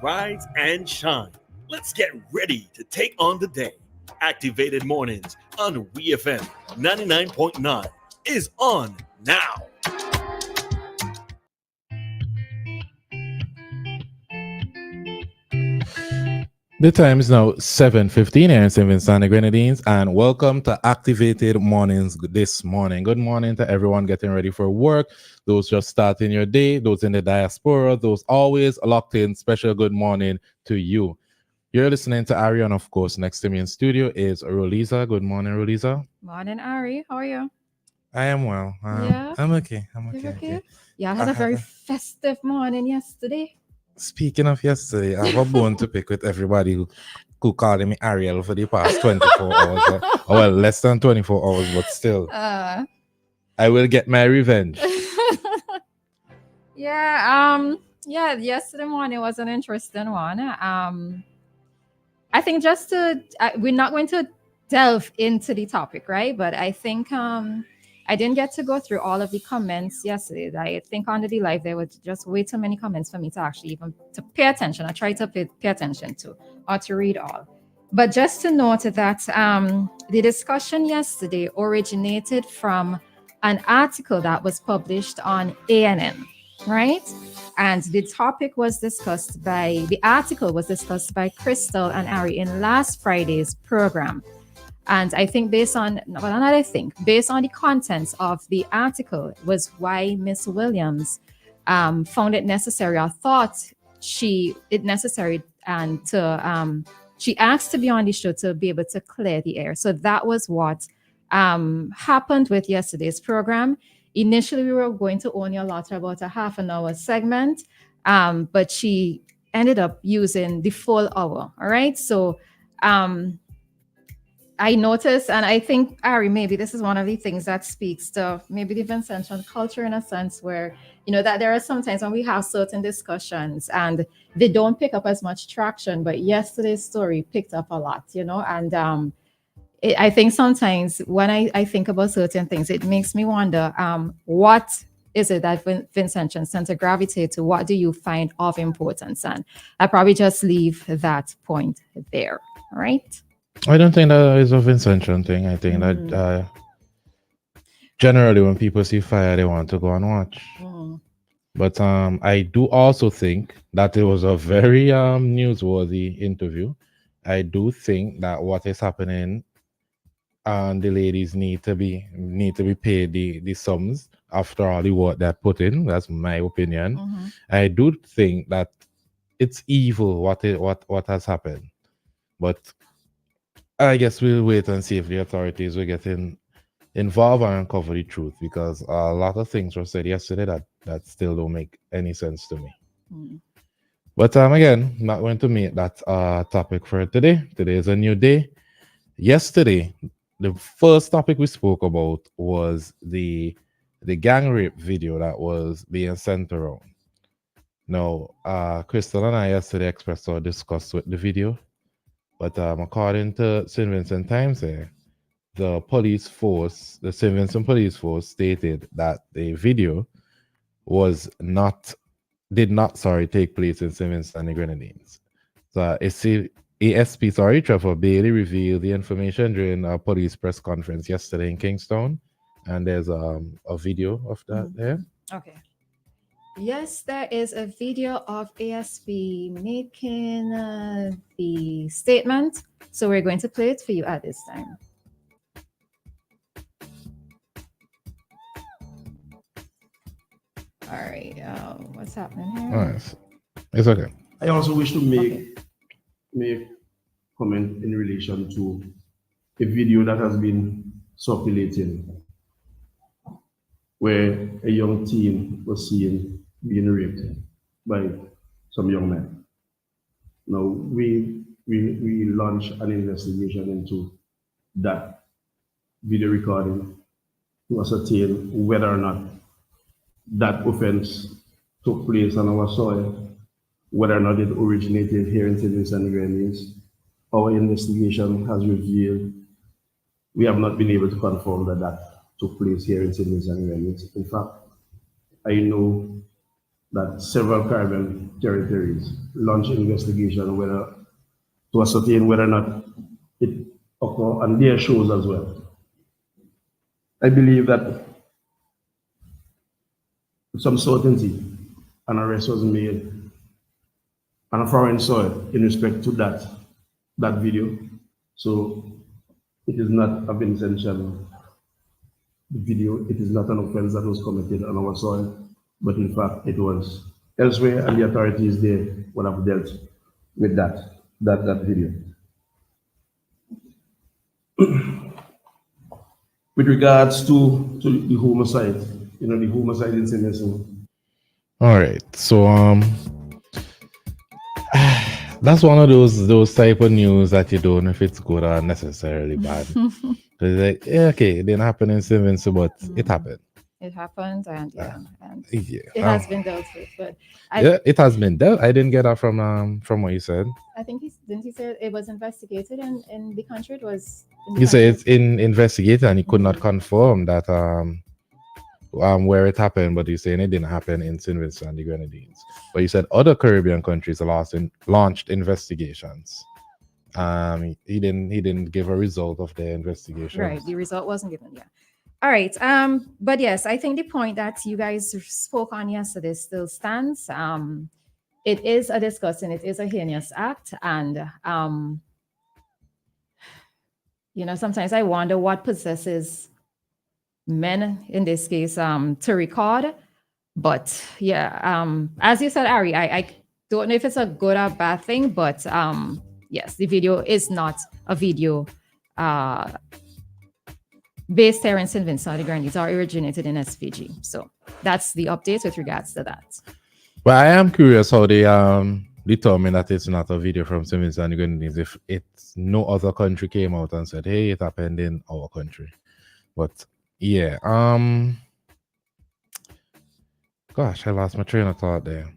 rise and shine. Let's get ready to take on the day. Activated Mornings on WEFM 99.9 is on now. The time is now 7:15 here in St. Vincent and the Grenadines, and welcome to Activated Mornings this morning. Good morning to everyone getting ready for work, those just starting your day, those in the diaspora, those always locked in. Special good morning to you. You're listening to Ari, and of course, next to me in studio is Roleza. Good morning, Roleza. Morning, Ari. How are you? I am well. Yeah. I'm okay. I'm You're okay. Yeah, I had a very festive morning yesterday. Speaking of yesterday, I have a bone to pick with everybody who called me Ariel for the past 24 hours. Well, less than 24 hours, but still. I will get my revenge. Yeah, yesterday morning was an interesting one. I think we're not going to delve into the topic, right? But I think I didn't get to go through all of the comments yesterday. I think under the live there were just way too many comments for me to actually even to pay attention. I tried to pay attention to or to read all. But just to note that the discussion yesterday originated from an article that was published on ANN, right? And the article was discussed by Crystal and Ari in last Friday's program. And I think based on the contents of the article was why Miss Williams found it necessary or thought it necessary and she asked to be on the show to be able to clear the air. So that was what happened with yesterday's program. Initially, we were going to only allot her about a half an hour segment, but she ended up using the full hour. All right. So I noticed, and I think, Ari, maybe this is one of the things that speaks to maybe the Vincentian culture in a sense where, that there are some times when we have certain discussions and they don't pick up as much traction, but yesterday's story picked up a lot, and I think sometimes when I think about certain things, it makes me wonder, what is it that Vincentians tend to gravitate to? What do you find of importance? And I probably just leave that point there, all right? I don't think that is a Vincentian thing. I think that generally when people see fire, they want to go and watch. But I do also think that it was a very newsworthy interview. I do think that what is happening, the ladies need to be paid the sums after all the work they put in. That's my opinion. I do think that it's evil what has happened, but I guess we'll wait and see if the authorities will get involved and uncover the truth, because a lot of things were said yesterday that still don't make any sense to me. But again, not going to make that topic for today. Today is a new day. Yesterday, the first topic we spoke about was the gang rape video that was being sent around. Now, Crystal and I yesterday expressed our disgust with the video. But according to St. Vincent Times here, the St. Vincent Police Force stated that the video did not take place in St. Vincent and the Grenadines. So ASP Trevor Bailey revealed the information during a police press conference yesterday in Kingston, and there's a video of that there. Okay. Yes, there is a video of ASP making the statement. So we're going to play it for you at this time. All right. What's happening here? All right. It's okay. I also wish to make comment in relation to a video that has been circulating where a young teen was seen being raped by some young men. Now, we launched an investigation into that video recording to ascertain whether or not that offense took place on our soil, whether or not it originated here in St. Vincent and Grenadines. Our investigation has revealed we have not been able to confirm that took place here in St. Vincent and Grenadines. In fact, I know that several Caribbean territories launch investigation whether to ascertain whether or not it occur on their shows as well. I believe that with some certainty an arrest was made on a foreign soil in respect to that video. So it is not a Vincentian video. It is not an offense that was committed on our soil, but in fact it was elsewhere, and the authorities there would have dealt with that video. With regards to the homicide, the homicide incident. All right. So that's one of those type of news that you don't know if it's good or necessarily bad. It's like, yeah, okay, it didn't happen in St. Vincent, but it happened. It happened, and and Yeah. it has been dealt with. But it has been dealt. I didn't get that from what you said. I think he said it was investigated in the country. It was. He said it's in investigated, and he could not confirm that where it happened, but he's saying it didn't happen in St. Vincent and the Grenadines. But he said other Caribbean countries launched investigations. He didn't give a result of the investigation. Right, the result wasn't given. Yeah. All right. But yes, I think the point that you guys spoke on yesterday still stands. It is a disgusting, it is a heinous act, and sometimes I wonder what possesses men in this case to record. But yeah, as you said, Ari, I don't know if it's a good or bad thing, but yes, the video is not a video based here in St. Vincent and the Grenadines, are originated in SVG. So that's the update with regards to that. But I am curious how they determine that it's not a video from St. Vincent and the Grenadines if it's no other country came out and said, hey, it happened in our country. But yeah, gosh, I lost my train of thought there.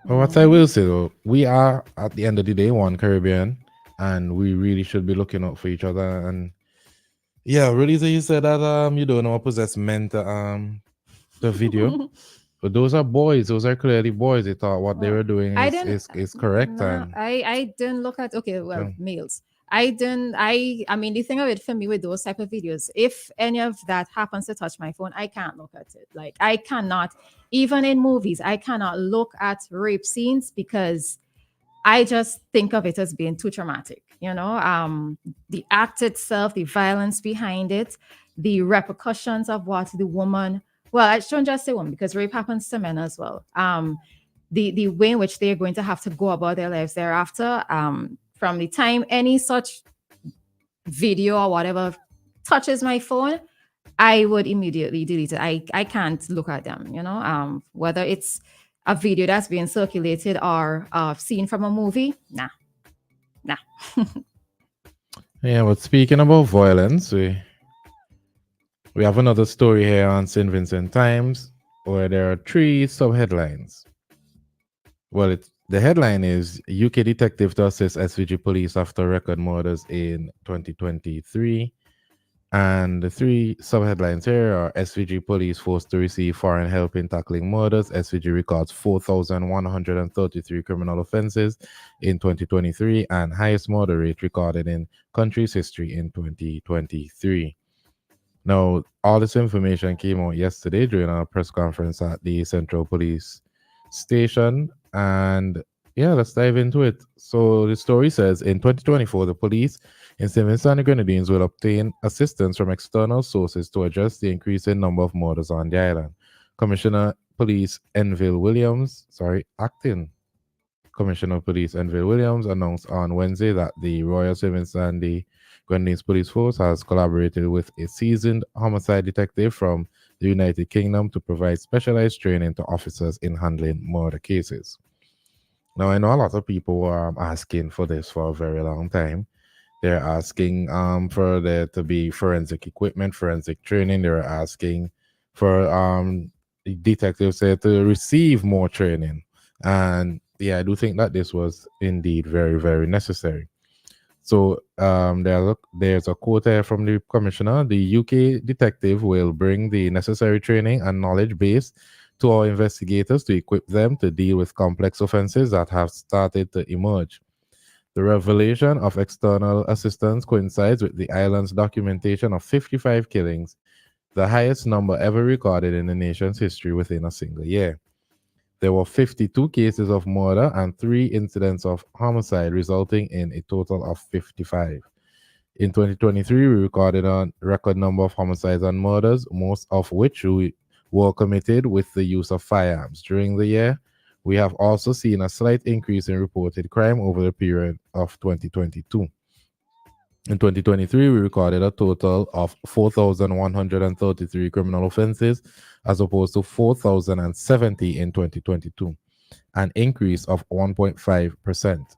But what I will say though, we are at the end of the day one Caribbean, and we really should be looking out for each other. And yeah, Roleza, you said that you don't know what possessed men to the video. But those are boys. Those are clearly boys. They thought what they were doing is correct. No, I didn't look at males. I mean, the thing of it for me with those type of videos, if any of that happens to touch my phone, I can't look at it. Like I cannot, even in movies, I cannot look at rape scenes because I just think of it as being too traumatic. The act itself, the violence behind it, the repercussions of what the woman. Well, I shouldn't just say woman because rape happens to men as well. The way in which they're going to have to go about their lives thereafter. From the time any such video or whatever touches my phone, I would immediately delete it. I can't look at them, whether it's a video that's being circulated or a scene from a movie. Nah. Yeah, but speaking about violence, we have another story here on St. Vincent Times where there are 3 sub-headlines. Well, the headline is UK detective to assist SVG police after record murders in 2023. And the 3 sub-headlines here are SVG police forced to receive foreign help in tackling murders. SVG records 4,133 criminal offenses in 2023 and highest murder rate recorded in country's history in 2023. Now, all this information came out yesterday during a press conference at the Central Police Station. And yeah, let's dive into it. So the story says, in 2024, the police in St. Vincent and the Grenadines will obtain assistance from external sources to address the increasing number of murders on the island. Acting Commissioner of Police Enville Williams announced on Wednesday that the Royal St. Vincent and the Grenadines Police Force has collaborated with a seasoned homicide detective from the United Kingdom to provide specialized training to officers in handling murder cases. Now, I know a lot of people were asking for this for a very long time. They're asking for there to be forensic equipment, forensic training. They're asking for detectives to receive more training. And yeah, I do think that this was indeed very, very necessary. So there's a quote here from the commissioner. The UK detective will bring the necessary training and knowledge base to our investigators to equip them to deal with complex offences that have started to emerge. The revelation of external assistance coincides with the island's documentation of 55 killings, the highest number ever recorded in the nation's history within a single year. There were 52 cases of murder and 3 incidents of homicide, resulting in a total of 55. In 2023, we recorded a record number of homicides and murders, most of which were committed with the use of firearms. During the year, we have also seen a slight increase in reported crime over the period of 2022. In 2023, we recorded a total of 4,133 criminal offenses, as opposed to 4,070 in 2022, an increase of 1.5%.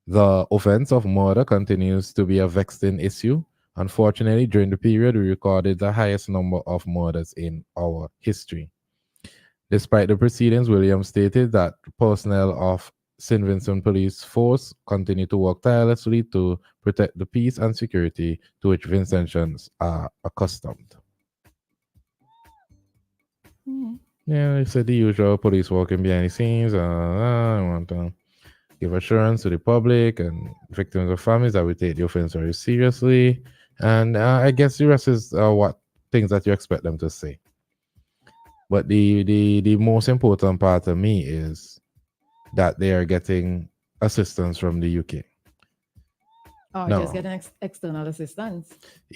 The offense of murder continues to be a vexing issue. Unfortunately, during the period, we recorded the highest number of murders in our history. Despite the proceedings, Williams stated that personnel of St. Vincent Police Force continue to work tirelessly to protect the peace and security to which Vincentians are accustomed. Yeah, they said the usual police working behind the scenes. I want to give assurance to the public and victims of families that we take the offense very seriously. And I guess the rest is what things that you expect them to say. But the most important part to me is that they are getting assistance from the UK. Oh, No. just getting external assistance.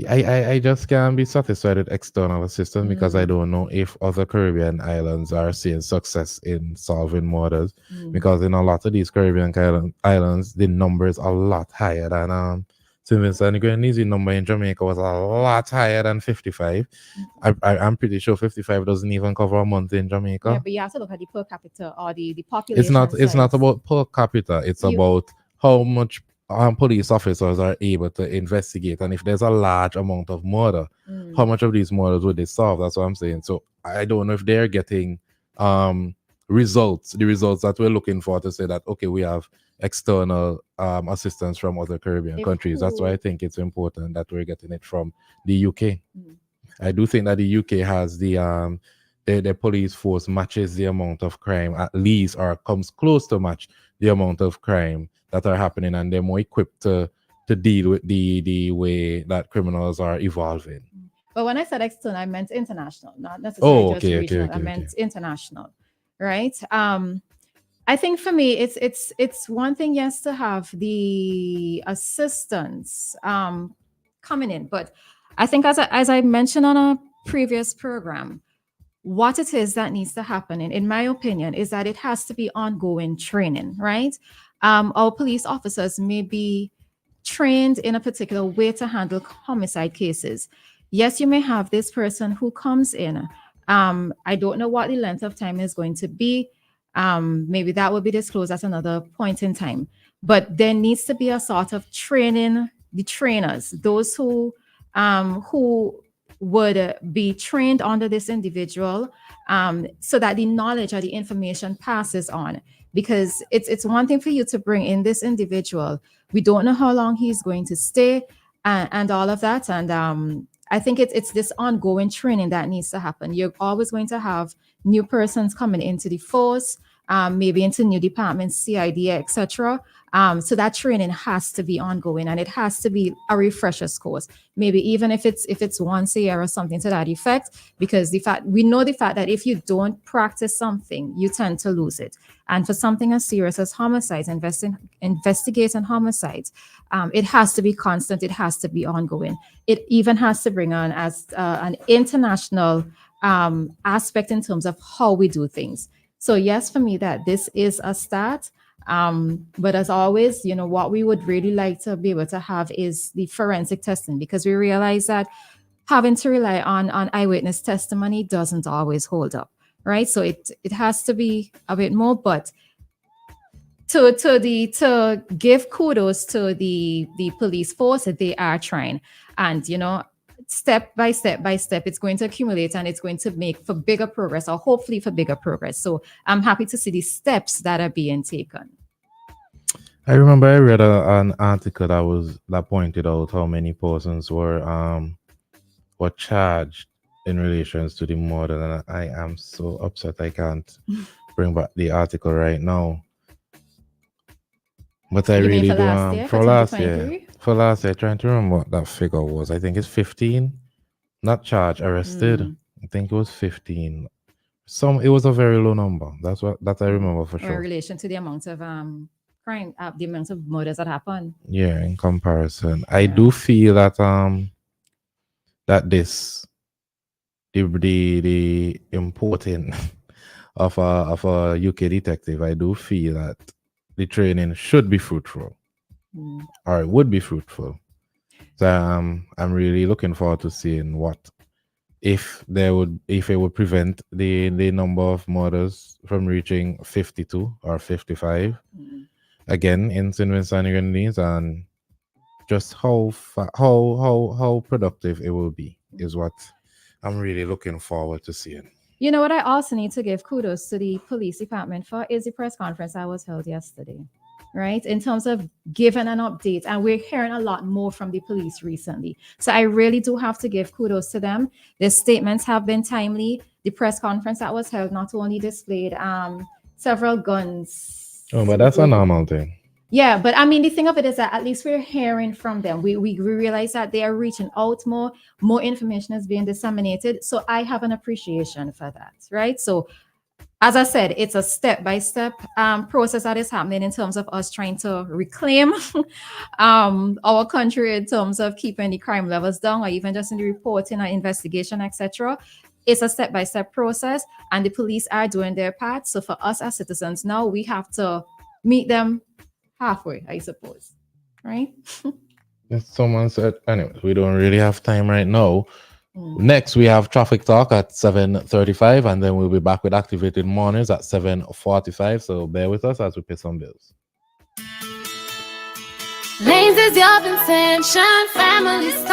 I just can't be satisfied with external assistance because I don't know if other Caribbean islands are seeing success in solving murders. Because in a lot of these Caribbean islands, the number is a lot higher than St. Vincent and Grenadines. The number in Jamaica was a lot higher than 55. I'm pretty sure 55 doesn't even cover a month in Jamaica. Yeah, but you have to look at the per capita or the population. It's not about per capita. It's about how much police officers are able to investigate, and if there's a large amount of murder, how much of these murders would they solve? That's what I'm saying. So I don't know if they're getting the results that we're looking for to say that okay, we have external assistance from other Caribbean countries. That's why I think it's important that we're getting it from the UK. I do think that the UK has the police force matches the amount of crime, at least, or comes close to match the amount of crime that are happening, and they're more equipped to deal with the way that criminals are evolving. But when I said external, I meant international, not necessarily just regional. I meant international, right? I think for me, it's one thing, yes, to have the assistance coming in, but I think as I mentioned on a previous program, what it is that needs to happen, in my opinion, is that it has to be ongoing training, right? Our police officers may be trained in a particular way to handle homicide cases. Yes, you may have this person who comes in. I don't know what the length of time is going to be. Maybe that will be disclosed at another point in time. But there needs to be a sort of training, the trainers, those who would be trained under this individual, so that the knowledge or the information passes on. Because it's one thing for you to bring in this individual. We don't know how long he's going to stay and all of that. And I think it's this ongoing training that needs to happen. You're always going to have new persons coming into the force, maybe into new departments, CID, etc. So that training has to be ongoing, and it has to be a refresher's course. Maybe even if it's once a year or something to that effect, because we know the fact that if you don't practice something, you tend to lose it. And for something as serious as homicides, investigating homicides, it has to be constant. It has to be ongoing. It even has to bring on as an international aspect in terms of how we do things. So yes, for me, that this is a start. But as always, what we would really like to be able to have is the forensic testing, because we realize that having to rely on eyewitness testimony doesn't always hold up, right? So it has to be a bit more, but to give kudos to the police force, that they are trying, and step by step, it's going to accumulate, and it's going to make for bigger progress, or hopefully for bigger progress. So I'm happy to see the steps that are being taken. I remember I read an article that pointed out how many persons were charged in relations to the murder, and I am so upset I can't bring back the article right now. But I You mean really for do last year, for for last year. 2023? For last year, trying to remember what that figure was. I think it's 15. Not charged, arrested. I think it was 15. It was a very low number. That I remember for Or in sure. relation to the amount of crime, the amount of murders that happen. Yeah, in comparison. I do feel that that the importing of a UK detective, I do feel that the training should be fruitful. Or it would be fruitful. So I'm really looking forward to seeing if it would prevent the number of murders from reaching 52 or 55 again in St. Vincent and Grenadines, and just how productive it will be is what I'm really looking forward to seeing. You know what I also need to give kudos to the police department for is the press conference that was held yesterday, right? In terms of giving an update. And we're hearing a lot more from the police recently. So I really do have to give kudos to them. Their statements have been timely. The press conference that was held not only displayed several guns. Oh, but that's a normal thing. Yeah, but I mean, the thing of it is that at least we're hearing from them. We realize that they are reaching out more information is being disseminated. So I have an appreciation for that, right? So as I said, it's a step-by-step process that is happening in terms of us trying to reclaim our country in terms of keeping the crime levels down, or even just in the reporting or investigation, etc. It's a step-by-step process, and the police are doing their part. So for us as citizens now, we have to meet them halfway, I suppose, right? Someone said, anyway, we don't really have time right now. Next, we have traffic talk at 7:35, and then we'll be back with activated mornings at 7:45. So bear with us as we pay some bills. Lanes is your intention, family store.